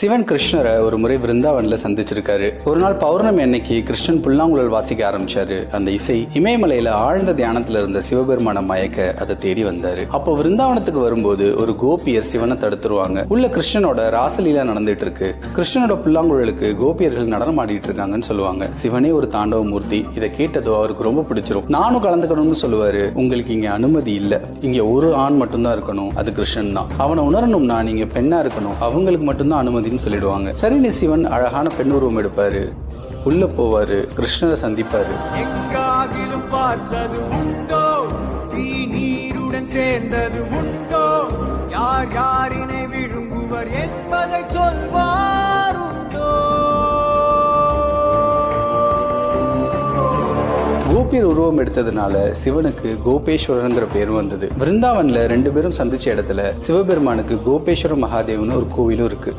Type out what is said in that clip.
சிவன் கிருஷ்ணரை ஒரு முறை விருந்தாவன்ல சந்திச்சிருக்காரு. ஒரு நாள் பௌர்ணமி அன்னைக்கு கிருஷ்ணன் புல்லாங்குழல் வாசிக்க ஆரம்பிச்சாரு. அந்த இசை இமயமலையில ஆழ்ந்த தியானத்துல இருந்த சிவபெருமான மயக்க அதை தேடி வந்தாரு. அப்போ விருந்தாவனத்துக்கு வரும்போது ஒரு கோபியர் சிவனை தடுத்துருவாங்க. உள்ள கிருஷ்ணனோட ராசலீலா நடந்துட்டு இருக்கு. கிருஷ்ணனோட புல்லாங்குழலுக்கு கோபியர்கள் நடனம் ஆடிட்டு இருக்காங்கன்னு சொல்லுவாங்க. சிவனே ஒரு தாண்டவ மூர்த்தி. இதை கேட்டதோ அவருக்கு ரொம்ப பிடிச்சிரும். நானும் கலந்துக்கணும்னு சொல்லுவாரு. உங்களுக்கு இங்க அனுமதி இல்ல, இங்க ஒரு ஆண் மட்டும்தான் இருக்கணும், அது கிருஷ்ணன் தான். அவனை உணரணும்னா நீங்க பெண்ணா இருக்கணும், அவங்களுக்கு மட்டும்தான் அனுமதின்னு சொல்லிடுவாங்க. சரின்னு சிவன் அழகான பெண் உருவம் எடுப்பாரு. உள்ள போவாரு, கிருஷ்ணரை சந்திப்பாரு. எங்காகிலும் பார்த்தது உண்டோ, நீருடன் சேர்ந்தது உண்டோ, யார் யாரினை விழுங்குவர் என்பதை சொல்வார் உண்டோ. கோபியர் உருவம் எடுத்ததுனால சிவனுக்கு கோபேஸ்வரங்கிற பேர் வந்தது. விருந்தாவன்ல 2 பேரும் சந்திச்ச இடத்துல சிவபெருமானுக்கு கோபேஸ்வர மகாதேவன் ஒரு கோவிலும் இருக்கு.